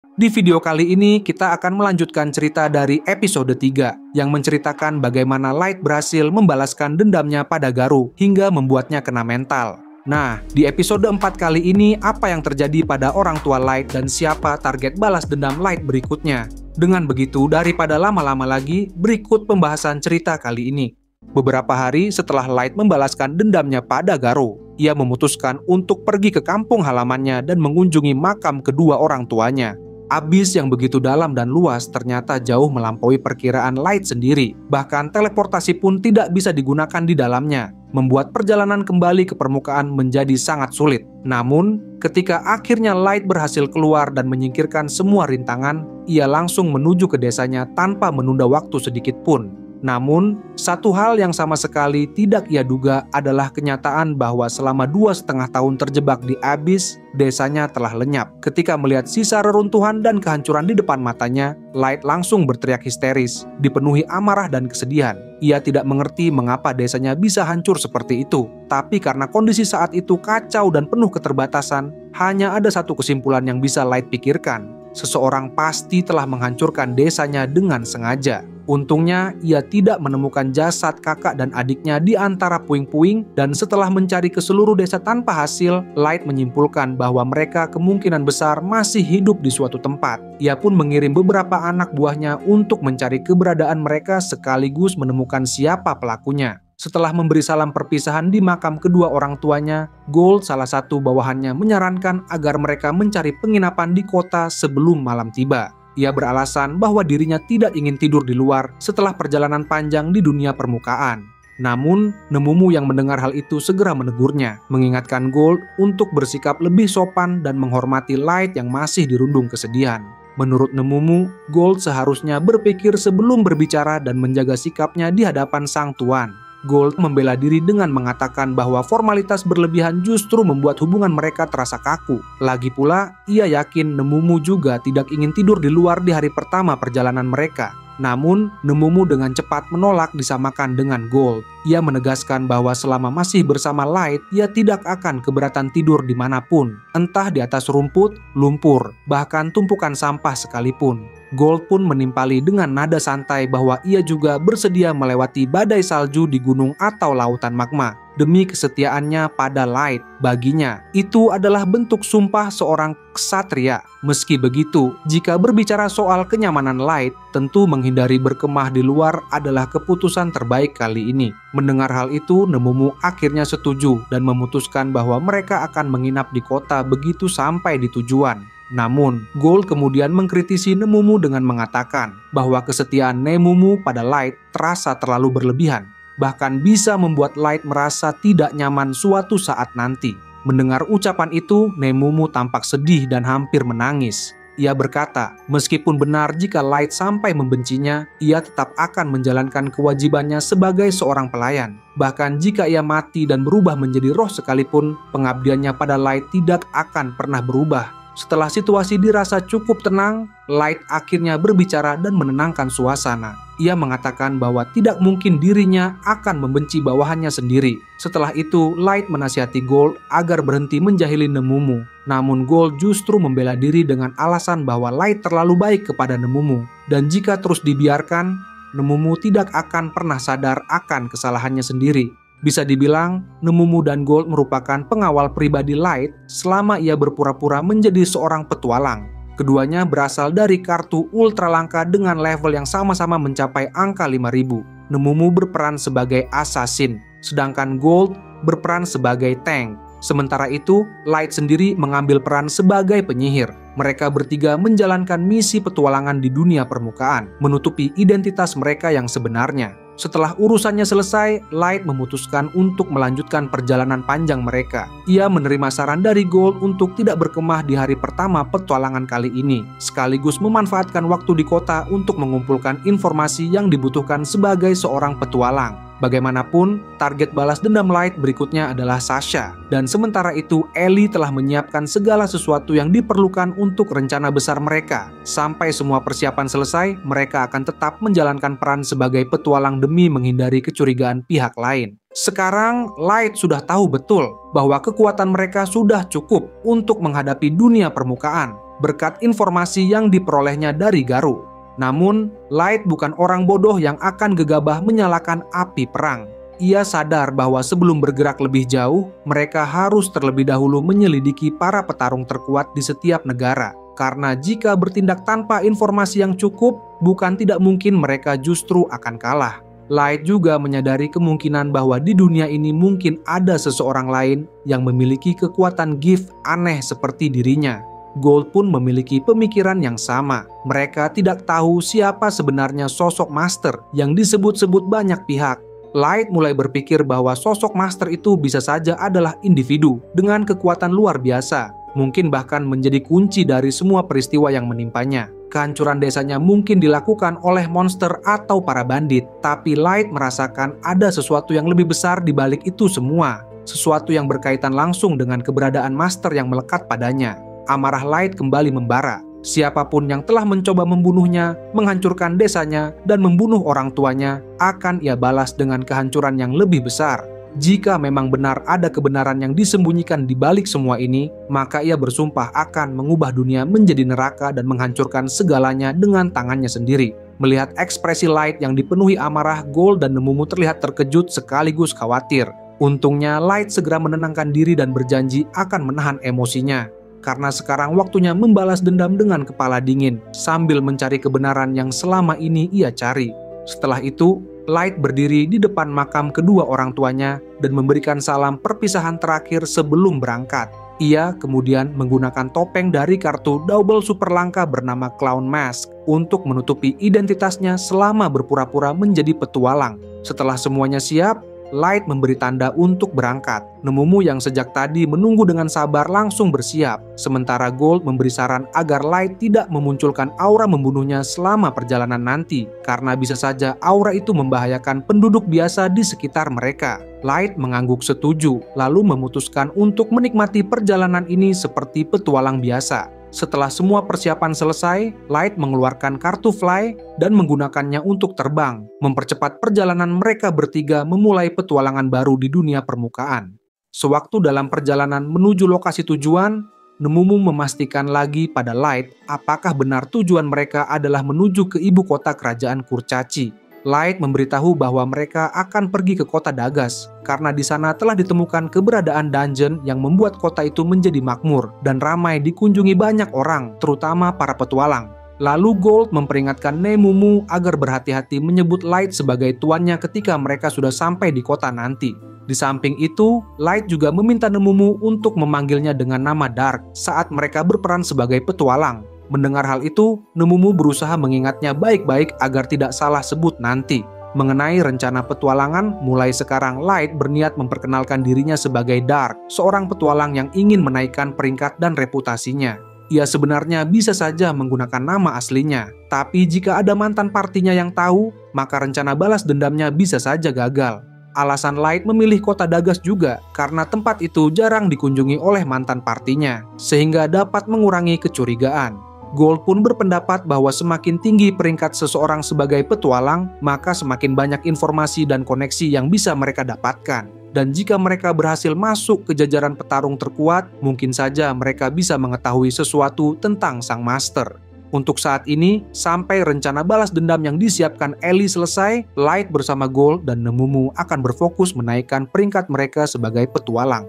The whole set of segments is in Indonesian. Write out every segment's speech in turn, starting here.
Di video kali ini kita akan melanjutkan cerita dari episode 3 yang menceritakan bagaimana Light berhasil membalaskan dendamnya pada Garou hingga membuatnya kena mental. Nah, di episode 4 kali ini apa yang terjadi pada orang tua Light dan siapa target balas dendam Light berikutnya? Dengan begitu, daripada lama-lama lagi, berikut pembahasan cerita kali ini. Beberapa hari setelah Light membalaskan dendamnya pada Garou, ia memutuskan untuk pergi ke kampung halamannya dan mengunjungi makam kedua orang tuanya. Abis yang begitu dalam dan luas ternyata jauh melampaui perkiraan Light sendiri. Bahkan teleportasi pun tidak bisa digunakan di dalamnya, membuat perjalanan kembali ke permukaan menjadi sangat sulit. Namun, ketika akhirnya Light berhasil keluar dan menyingkirkan semua rintangan, ia langsung menuju ke desanya tanpa menunda waktu sedikit pun. Namun, satu hal yang sama sekali tidak ia duga adalah kenyataan bahwa selama 2,5 tahun terjebak di Abyss, desanya telah lenyap. Ketika melihat sisa reruntuhan dan kehancuran di depan matanya, Light langsung berteriak histeris, dipenuhi amarah dan kesedihan. Ia tidak mengerti mengapa desanya bisa hancur seperti itu. Tapi karena kondisi saat itu kacau dan penuh keterbatasan, hanya ada satu kesimpulan yang bisa Light pikirkan. Seseorang pasti telah menghancurkan desanya dengan sengaja. Untungnya, ia tidak menemukan jasad kakak dan adiknya di antara puing-puing, dan setelah mencari ke seluruh desa tanpa hasil, Light menyimpulkan bahwa mereka kemungkinan besar masih hidup di suatu tempat. Ia pun mengirim beberapa anak buahnya untuk mencari keberadaan mereka sekaligus menemukan siapa pelakunya. Setelah memberi salam perpisahan di makam kedua orang tuanya, Gold, salah satu bawahannya, menyarankan agar mereka mencari penginapan di kota sebelum malam tiba. Ia beralasan bahwa dirinya tidak ingin tidur di luar setelah perjalanan panjang di dunia permukaan. Namun, Nemumu yang mendengar hal itu segera menegurnya, mengingatkan Gold untuk bersikap lebih sopan dan menghormati Light yang masih dirundung kesedihan. Menurut Nemumu, Gold seharusnya berpikir sebelum berbicara dan menjaga sikapnya di hadapan sang tuan. Gold membela diri dengan mengatakan bahwa formalitas berlebihan justru membuat hubungan mereka terasa kaku. Lagi pula, ia yakin Nemumu juga tidak ingin tidur di luar di hari pertama perjalanan mereka. Namun, Nemumu dengan cepat menolak disamakan dengan Gold. Ia menegaskan bahwa selama masih bersama Light, ia tidak akan keberatan tidur dimanapun, entah di atas rumput, lumpur, bahkan tumpukan sampah sekalipun. Gold pun menimpali dengan nada santai bahwa ia juga bersedia melewati badai salju di gunung atau lautan magma demi kesetiaannya pada Light. Baginya, itu adalah bentuk sumpah seorang ksatria. Meski begitu, jika berbicara soal kenyamanan Light, tentu menghindari berkemah di luar adalah keputusan terbaik kali ini. Mendengar hal itu, Nemumu akhirnya setuju dan memutuskan bahwa mereka akan menginap di kota begitu sampai di tujuan. Namun, Gold kemudian mengkritisi Nemumu dengan mengatakan bahwa kesetiaan Nemumu pada Light terasa terlalu berlebihan, bahkan bisa membuat Light merasa tidak nyaman suatu saat nanti. Mendengar ucapan itu, Nemumu tampak sedih dan hampir menangis. Ia berkata, meskipun benar jika Light sampai membencinya, ia tetap akan menjalankan kewajibannya sebagai seorang pelayan. Bahkan jika ia mati dan berubah menjadi roh sekalipun, pengabdiannya pada Light tidak akan pernah berubah. Setelah situasi dirasa cukup tenang, Light akhirnya berbicara dan menenangkan suasana. Ia mengatakan bahwa tidak mungkin dirinya akan membenci bawahannya sendiri. Setelah itu, Light menasihati Gold agar berhenti menjahili Nemumu. Namun Gold justru membela diri dengan alasan bahwa Light terlalu baik kepada Nemumu. Dan jika terus dibiarkan, Nemumu tidak akan pernah sadar akan kesalahannya sendiri. Bisa dibilang, Nemumu dan Gold merupakan pengawal pribadi Light selama ia berpura-pura menjadi seorang petualang. Keduanya berasal dari kartu ultra langka dengan level yang sama-sama mencapai angka 5.000. Nemumu berperan sebagai assassin, sedangkan Gold berperan sebagai tank. Sementara itu, Light sendiri mengambil peran sebagai penyihir. Mereka bertiga menjalankan misi petualangan di dunia permukaan, menutupi identitas mereka yang sebenarnya. Setelah urusannya selesai, Light memutuskan untuk melanjutkan perjalanan panjang mereka. Ia menerima saran dari Gold untuk tidak berkemah di hari pertama petualangan kali ini, sekaligus memanfaatkan waktu di kota untuk mengumpulkan informasi yang dibutuhkan sebagai seorang petualang. Bagaimanapun, target balas dendam Light berikutnya adalah Sasha. Dan sementara itu, Ellie telah menyiapkan segala sesuatu yang diperlukan untuk rencana besar mereka. Sampai semua persiapan selesai, mereka akan tetap menjalankan peran sebagai petualang demi menghindari kecurigaan pihak lain. Sekarang, Light sudah tahu betul bahwa kekuatan mereka sudah cukup untuk menghadapi dunia permukaan. berkat informasi yang diperolehnya dari Garou. Namun, Light bukan orang bodoh yang akan gegabah menyalakan api perang. Ia sadar bahwa sebelum bergerak lebih jauh, mereka harus terlebih dahulu menyelidiki para petarung terkuat di setiap negara. Karena jika bertindak tanpa informasi yang cukup, bukan tidak mungkin mereka justru akan kalah. Light juga menyadari kemungkinan bahwa di dunia ini mungkin ada seseorang lain yang memiliki kekuatan gift aneh seperti dirinya. Gold pun memiliki pemikiran yang sama. Mereka tidak tahu siapa sebenarnya sosok master yang disebut-sebut banyak pihak. Light mulai berpikir bahwa sosok master itu bisa saja adalah individu dengan kekuatan luar biasa. Mungkin bahkan menjadi kunci dari semua peristiwa yang menimpanya. Kehancuran desanya mungkin dilakukan oleh monster atau para bandit, tapi Light merasakan ada sesuatu yang lebih besar di balik itu semua. Sesuatu yang berkaitan langsung dengan keberadaan master yang melekat padanya. Amarah Light kembali membara. Siapapun yang telah mencoba membunuhnya, menghancurkan desanya, dan membunuh orang tuanya, akan ia balas dengan kehancuran yang lebih besar. Jika memang benar ada kebenaran yang disembunyikan di balik semua ini, maka ia bersumpah akan mengubah dunia menjadi neraka dan menghancurkan segalanya dengan tangannya sendiri. Melihat ekspresi Light yang dipenuhi amarah, Gold dan Nemumu terlihat terkejut sekaligus khawatir. Untungnya Light segera menenangkan diri dan berjanji akan menahan emosinya. Karena sekarang waktunya membalas dendam dengan kepala dingin, sambil mencari kebenaran yang selama ini ia cari. Setelah itu, Light berdiri di depan makam kedua orang tuanya dan memberikan salam perpisahan terakhir sebelum berangkat. Ia kemudian menggunakan topeng dari kartu double super langka bernama Clown Mask untuk menutupi identitasnya selama berpura-pura menjadi petualang. Setelah semuanya siap, Light memberi tanda untuk berangkat. Nemumu yang sejak tadi menunggu dengan sabar langsung bersiap. Sementara Gold memberi saran agar Light tidak memunculkan aura membunuhnya selama perjalanan nanti, karena bisa saja aura itu membahayakan penduduk biasa di sekitar mereka. Light mengangguk setuju, lalu memutuskan untuk menikmati perjalanan ini seperti petualang biasa. Setelah semua persiapan selesai, Light mengeluarkan kartu Fly dan menggunakannya untuk terbang, mempercepat perjalanan mereka bertiga memulai petualangan baru di dunia permukaan. Sewaktu dalam perjalanan menuju lokasi tujuan, Nemumu memastikan lagi pada Light apakah benar tujuan mereka adalah menuju ke ibu kota kerajaan Kurcaci. Light memberitahu bahwa mereka akan pergi ke kota Dagas karena di sana telah ditemukan keberadaan dungeon yang membuat kota itu menjadi makmur dan ramai dikunjungi banyak orang, terutama para petualang. Lalu Gold memperingatkan Nemumu agar berhati-hati menyebut Light sebagai tuannya ketika mereka sudah sampai di kota nanti. Di samping itu, Light juga meminta Nemumu untuk memanggilnya dengan nama Dark saat mereka berperan sebagai petualang. Mendengar hal itu, Nemumu berusaha mengingatnya baik-baik agar tidak salah sebut nanti. Mengenai rencana petualangan, mulai sekarang Light berniat memperkenalkan dirinya sebagai Dark, seorang petualang yang ingin menaikkan peringkat dan reputasinya. Ia sebenarnya bisa saja menggunakan nama aslinya, tapi jika ada mantan partinya yang tahu, maka rencana balas dendamnya bisa saja gagal. Alasan Light memilih kota Dagas juga karena tempat itu jarang dikunjungi oleh mantan partinya, sehingga dapat mengurangi kecurigaan. Gold pun berpendapat bahwa semakin tinggi peringkat seseorang sebagai petualang, maka semakin banyak informasi dan koneksi yang bisa mereka dapatkan. Dan jika mereka berhasil masuk ke jajaran petarung terkuat, mungkin saja mereka bisa mengetahui sesuatu tentang sang master. Untuk saat ini, sampai rencana balas dendam yang disiapkan Ellie selesai, Light bersama Gold dan Nemumu akan berfokus menaikkan peringkat mereka sebagai petualang.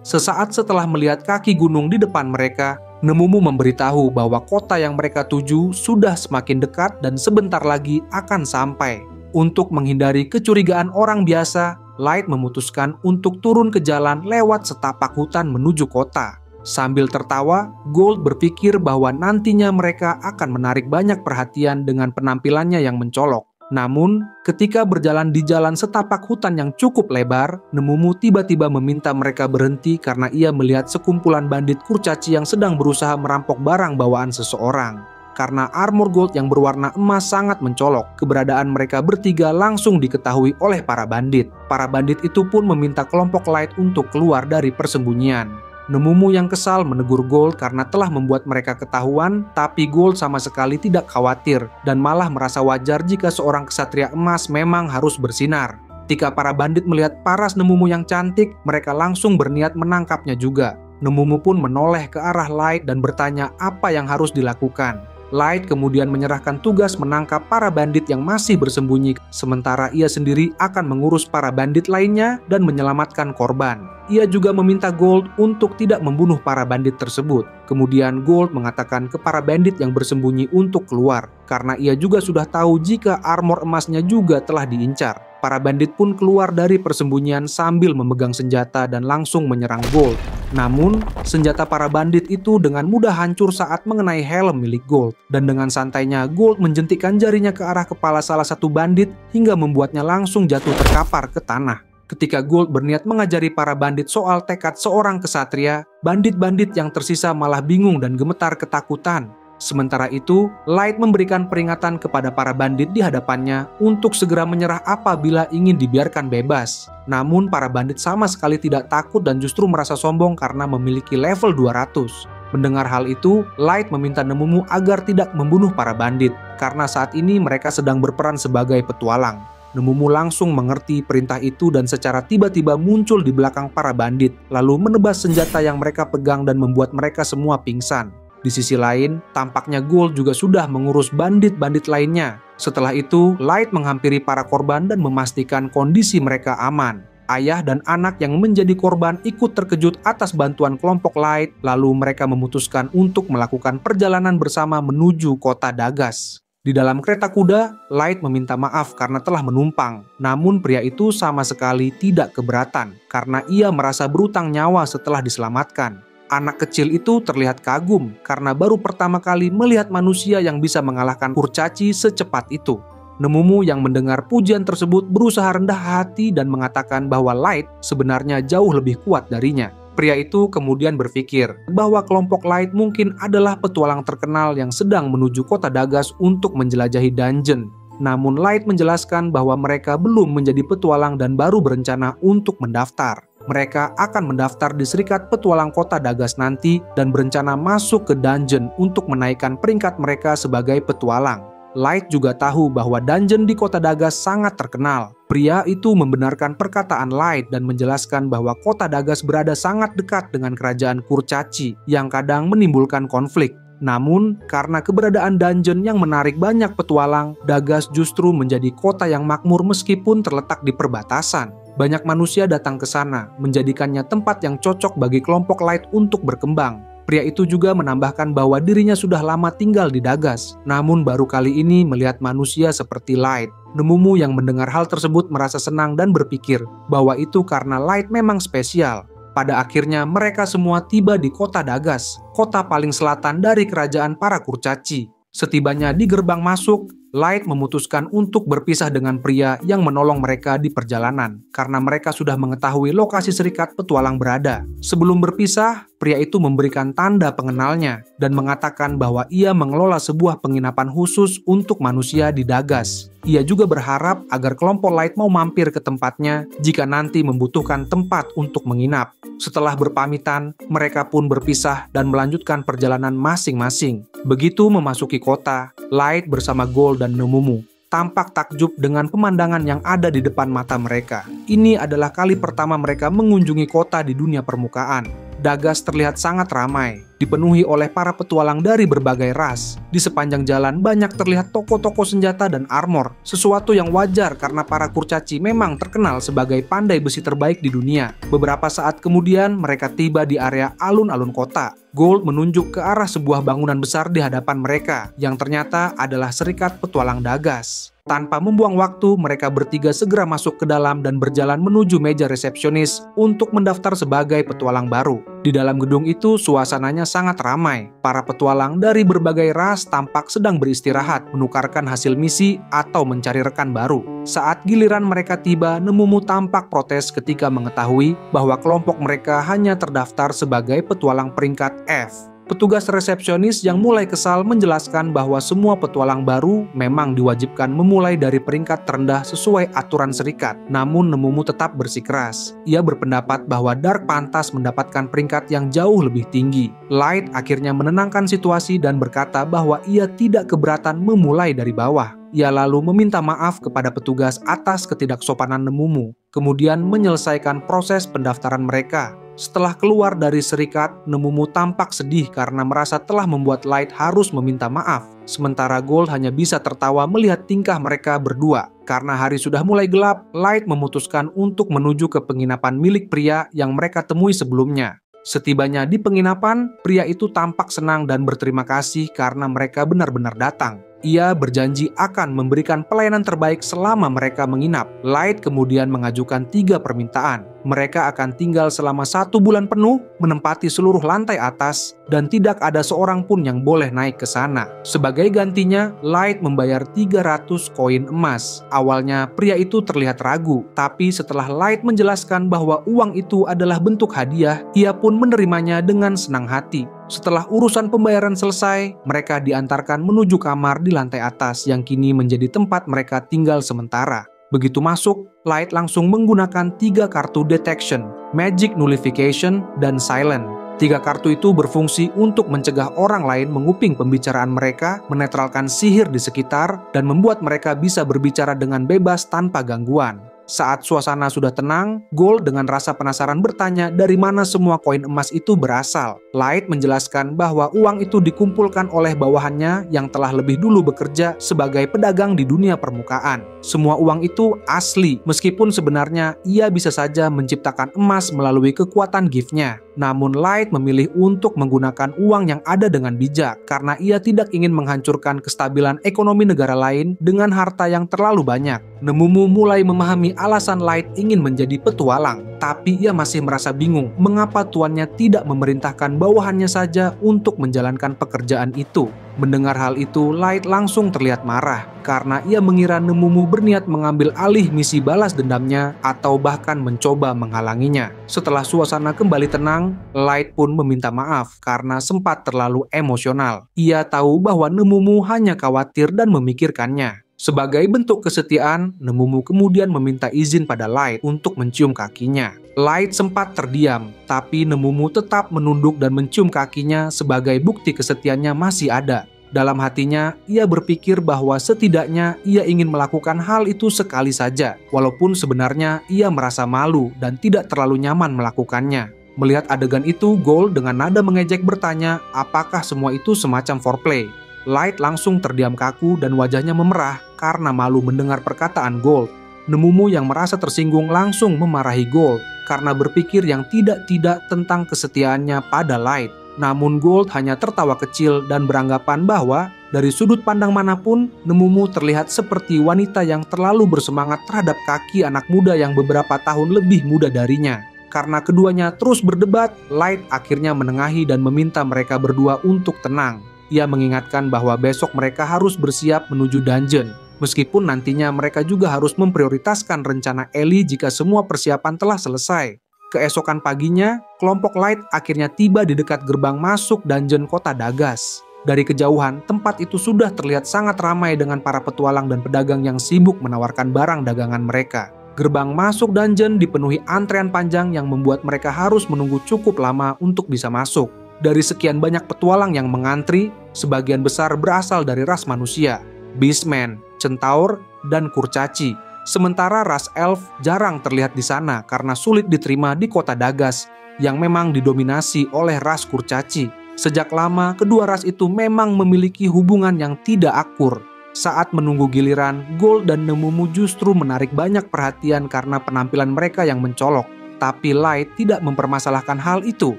Sesaat setelah melihat kaki gunung di depan mereka, Nemumu memberitahu bahwa kota yang mereka tuju sudah semakin dekat dan sebentar lagi akan sampai. Untuk menghindari kecurigaan orang biasa, Light memutuskan untuk turun ke jalan lewat setapak hutan menuju kota. Sambil tertawa, Gold berpikir bahwa nantinya mereka akan menarik banyak perhatian dengan penampilannya yang mencolok. Namun, ketika berjalan di jalan setapak hutan yang cukup lebar, Nemumu tiba-tiba meminta mereka berhenti karena ia melihat sekumpulan bandit Kurcaci yang sedang berusaha merampok barang bawaan seseorang. Karena armor gold yang berwarna emas sangat mencolok, keberadaan mereka bertiga langsung diketahui oleh para bandit. Para bandit itu pun meminta kelompok Light untuk keluar dari persembunyian. Nemumu yang kesal menegur Gold karena telah membuat mereka ketahuan, tapi Gold sama sekali tidak khawatir dan malah merasa wajar jika seorang ksatria emas memang harus bersinar. Ketika para bandit melihat paras Nemumu yang cantik, mereka langsung berniat menangkapnya juga. Nemumu pun menoleh ke arah Light dan bertanya apa yang harus dilakukan. Light kemudian menyerahkan tugas menangkap para bandit yang masih bersembunyi, sementara ia sendiri akan mengurus para bandit lainnya dan menyelamatkan korban. Ia juga meminta Gold untuk tidak membunuh para bandit tersebut. Kemudian Gold mengatakan ke para bandit yang bersembunyi untuk keluar, karena ia juga sudah tahu jika armor emasnya juga telah diincar. Para bandit pun keluar dari persembunyian sambil memegang senjata dan langsung menyerang Gold. Namun, senjata para bandit itu dengan mudah hancur saat mengenai helm milik Gold. Dan dengan santainya, Gold menjentikkan jarinya ke arah kepala salah satu bandit hingga membuatnya langsung jatuh terkapar ke tanah. Ketika Gold berniat mengajari para bandit soal tekad seorang kesatria, bandit-bandit yang tersisa malah bingung dan gemetar ketakutan. Sementara itu, Light memberikan peringatan kepada para bandit di hadapannya untuk segera menyerah apabila ingin dibiarkan bebas. Namun para bandit sama sekali tidak takut dan justru merasa sombong karena memiliki level 200. Mendengar hal itu, Light meminta Nemumu agar tidak membunuh para bandit, karena saat ini mereka sedang berperan sebagai petualang. Nemumu langsung mengerti perintah itu dan secara tiba-tiba muncul di belakang para bandit, lalu menebas senjata yang mereka pegang dan membuat mereka semua pingsan. Di sisi lain, tampaknya Gold juga sudah mengurus bandit-bandit lainnya. Setelah itu, Light menghampiri para korban dan memastikan kondisi mereka aman. Ayah dan anak yang menjadi korban ikut terkejut atas bantuan kelompok Light, lalu mereka memutuskan untuk melakukan perjalanan bersama menuju kota Dagas. Di dalam kereta kuda, Light meminta maaf karena telah menumpang. Namun pria itu sama sekali tidak keberatan, karena ia merasa berutang nyawa setelah diselamatkan. Anak kecil itu terlihat kagum karena baru pertama kali melihat manusia yang bisa mengalahkan kurcaci secepat itu. Nemumu yang mendengar pujian tersebut berusaha rendah hati dan mengatakan bahwa Light sebenarnya jauh lebih kuat darinya. Pria itu kemudian berpikir bahwa kelompok Light mungkin adalah petualang terkenal yang sedang menuju kota Dagas untuk menjelajahi dungeon. Namun Light menjelaskan bahwa mereka belum menjadi petualang dan baru berencana untuk mendaftar. Mereka akan mendaftar di Serikat Petualang Kota Dagas nanti dan berencana masuk ke dungeon untuk menaikkan peringkat mereka sebagai petualang. Light juga tahu bahwa dungeon di Kota Dagas sangat terkenal. Pria itu membenarkan perkataan Light dan menjelaskan bahwa Kota Dagas berada sangat dekat dengan kerajaan kurcaci yang kadang menimbulkan konflik. Namun, karena keberadaan dungeon yang menarik banyak petualang, Dagas justru menjadi kota yang makmur meskipun terletak di perbatasan. Banyak manusia datang ke sana, menjadikannya tempat yang cocok bagi kelompok Light untuk berkembang. Pria itu juga menambahkan bahwa dirinya sudah lama tinggal di Dagas, namun baru kali ini melihat manusia seperti Light. Nemumu yang mendengar hal tersebut merasa senang dan berpikir bahwa itu karena Light memang spesial. Pada akhirnya mereka semua tiba di kota Dagas, kota paling selatan dari kerajaan para kurcaci. Setibanya di gerbang masuk, Light memutuskan untuk berpisah dengan pria yang menolong mereka di perjalanan, karena mereka sudah mengetahui lokasi Serikat Petualang berada. Sebelum berpisah, pria itu memberikan tanda pengenalnya dan mengatakan bahwa ia mengelola sebuah penginapan khusus untuk manusia di Dagas. Ia juga berharap agar kelompok Light mau mampir ke tempatnya jika nanti membutuhkan tempat untuk menginap. Setelah berpamitan, mereka pun berpisah dan melanjutkan perjalanan masing-masing. Begitu memasuki kota, Light bersama Gold dan Nemumu tampak takjub dengan pemandangan yang ada di depan mata mereka. Ini adalah kali pertama mereka mengunjungi kota di dunia permukaan. Dagas terlihat sangat ramai, dipenuhi oleh para petualang dari berbagai ras. Di sepanjang jalan banyak terlihat toko-toko senjata dan armor, sesuatu yang wajar karena para kurcaci memang terkenal sebagai pandai besi terbaik di dunia. Beberapa saat kemudian mereka tiba di area alun-alun kota. Gold menunjuk ke arah sebuah bangunan besar di hadapan mereka, yang ternyata adalah Serikat Petualang Dagas. Tanpa membuang waktu, mereka bertiga segera masuk ke dalam dan berjalan menuju meja resepsionis untuk mendaftar sebagai petualang baru. Di dalam gedung itu, suasananya sangat ramai. Para petualang dari berbagai ras tampak sedang beristirahat, menukarkan hasil misi, atau mencari rekan baru. Saat giliran mereka tiba, Nemumu tampak protes ketika mengetahui bahwa kelompok mereka hanya terdaftar sebagai petualang peringkat F. Petugas resepsionis yang mulai kesal menjelaskan bahwa semua petualang baru memang diwajibkan memulai dari peringkat terendah sesuai aturan serikat. Namun Nemumu tetap bersikeras. Ia berpendapat bahwa Dark pantas mendapatkan peringkat yang jauh lebih tinggi. Light akhirnya menenangkan situasi dan berkata bahwa ia tidak keberatan memulai dari bawah. Ia lalu meminta maaf kepada petugas atas ketidaksopanan Nemumu. kemudian menyelesaikan proses pendaftaran mereka. Setelah keluar dari serikat, Nemumu tampak sedih karena merasa telah membuat Light harus meminta maaf. Sementara Gold hanya bisa tertawa melihat tingkah mereka berdua. Karena hari sudah mulai gelap, Light memutuskan untuk menuju ke penginapan milik pria yang mereka temui sebelumnya. Setibanya di penginapan, pria itu tampak senang dan berterima kasih karena mereka benar-benar datang. Ia berjanji akan memberikan pelayanan terbaik selama mereka menginap. Light kemudian mengajukan 3 permintaan. Mereka akan tinggal selama 1 bulan penuh, menempati seluruh lantai atas, dan tidak ada seorang pun yang boleh naik ke sana. Sebagai gantinya, Light membayar 300 koin emas. Awalnya, pria itu terlihat ragu, tapi setelah Light menjelaskan bahwa uang itu adalah bentuk hadiah, ia pun menerimanya dengan senang hati. Setelah urusan pembayaran selesai, mereka diantarkan menuju kamar di lantai atas yang kini menjadi tempat mereka tinggal sementara. Begitu masuk, Light langsung menggunakan 3 kartu detection, magic nullification, dan silent. 3 kartu itu berfungsi untuk mencegah orang lain menguping pembicaraan mereka, menetralkan sihir di sekitar, dan membuat mereka bisa berbicara dengan bebas tanpa gangguan. Saat suasana sudah tenang, Gold dengan rasa penasaran bertanya dari mana semua koin emas itu berasal. Light menjelaskan bahwa uang itu dikumpulkan oleh bawahannya yang telah lebih dulu bekerja sebagai pedagang di dunia permukaan. Semua uang itu asli, meskipun sebenarnya ia bisa saja menciptakan emas melalui kekuatan gift-nya. Namun Light memilih untuk menggunakan uang yang ada dengan bijak karena ia tidak ingin menghancurkan kestabilan ekonomi negara lain dengan harta yang terlalu banyak. Nemumu mulai memahami alasan Light ingin menjadi petualang, tapi ia masih merasa bingung mengapa tuannya tidak memerintahkan bawahannya saja untuk menjalankan pekerjaan itu. Mendengar hal itu, Light langsung terlihat marah karena ia mengira Nemumu berniat mengambil alih misi balas dendamnya atau bahkan mencoba menghalanginya. Setelah suasana kembali tenang, Light pun meminta maaf karena sempat terlalu emosional. Ia tahu bahwa Nemumu hanya khawatir dan memikirkannya. Sebagai bentuk kesetiaan, Nemumu kemudian meminta izin pada Light untuk mencium kakinya. Light sempat terdiam, tapi Nemumu tetap menunduk dan mencium kakinya sebagai bukti kesetiaannya masih ada. Dalam hatinya, ia berpikir bahwa setidaknya ia ingin melakukan hal itu sekali saja, walaupun sebenarnya ia merasa malu dan tidak terlalu nyaman melakukannya. Melihat adegan itu, Gold dengan nada mengejek bertanya apakah semua itu semacam foreplay. Light langsung terdiam kaku dan wajahnya memerah karena malu mendengar perkataan Gold. Nemumu yang merasa tersinggung langsung memarahi Gold karena berpikir yang tidak-tidak tentang kesetiaannya pada Light. Namun Gold hanya tertawa kecil dan beranggapan bahwa dari sudut pandang manapun, Nemumu terlihat seperti wanita yang terlalu bersemangat terhadap kaki anak muda yang beberapa tahun lebih muda darinya. Karena keduanya terus berdebat, Light akhirnya menengahi dan meminta mereka berdua untuk tenang. Ia mengingatkan bahwa besok mereka harus bersiap menuju dungeon. Meskipun nantinya mereka juga harus memprioritaskan rencana Ellie jika semua persiapan telah selesai. Keesokan paginya, kelompok Light akhirnya tiba di dekat gerbang masuk dungeon kota Dagas. Dari kejauhan, tempat itu sudah terlihat sangat ramai dengan para petualang dan pedagang yang sibuk menawarkan barang dagangan mereka. Gerbang masuk dungeon dipenuhi antrean panjang yang membuat mereka harus menunggu cukup lama untuk bisa masuk. Dari sekian banyak petualang yang mengantri, sebagian besar berasal dari ras manusia, beastmen, centaur, dan kurcaci. Sementara ras elf jarang terlihat di sana karena sulit diterima di kota Dagas yang memang didominasi oleh ras kurcaci. Sejak lama, kedua ras itu memang memiliki hubungan yang tidak akur. Saat menunggu giliran, Gold dan Nemumu justru menarik banyak perhatian karena penampilan mereka yang mencolok. Tapi Light tidak mempermasalahkan hal itu.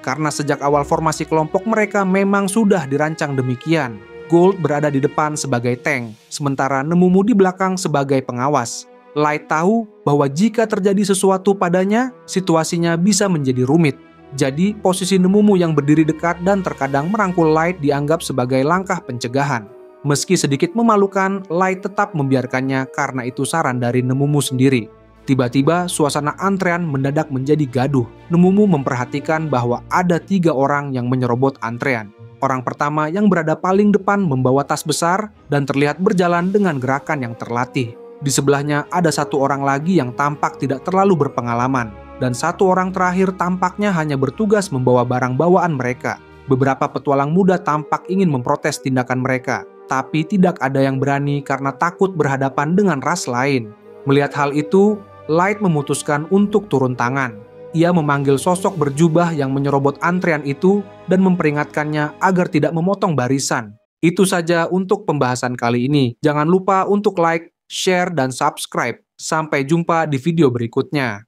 Karena sejak awal formasi kelompok mereka memang sudah dirancang demikian. Gold berada di depan sebagai tank, sementara Nemumu di belakang sebagai pengawas. Light tahu bahwa jika terjadi sesuatu padanya, situasinya bisa menjadi rumit. Jadi, posisi Nemumu yang berdiri dekat dan terkadang merangkul Light dianggap sebagai langkah pencegahan. Meski sedikit memalukan, Light tetap membiarkannya karena itu saran dari Nemumu sendiri. Tiba-tiba suasana antrean mendadak menjadi gaduh. Nemumu memperhatikan bahwa ada 3 orang yang menyerobot antrean. Orang pertama yang berada paling depan membawa tas besar dan terlihat berjalan dengan gerakan yang terlatih. Di sebelahnya ada 1 orang lagi yang tampak tidak terlalu berpengalaman. Dan 1 orang terakhir tampaknya hanya bertugas membawa barang bawaan mereka. Beberapa petualang muda tampak ingin memprotes tindakan mereka, tapi tidak ada yang berani karena takut berhadapan dengan ras lain. Melihat hal itu, Light memutuskan untuk turun tangan. Ia memanggil sosok berjubah yang menyerobot antrean itu dan memperingatkannya agar tidak memotong barisan. Itu saja untuk pembahasan kali ini. Jangan lupa untuk like, share, dan subscribe. Sampai jumpa di video berikutnya.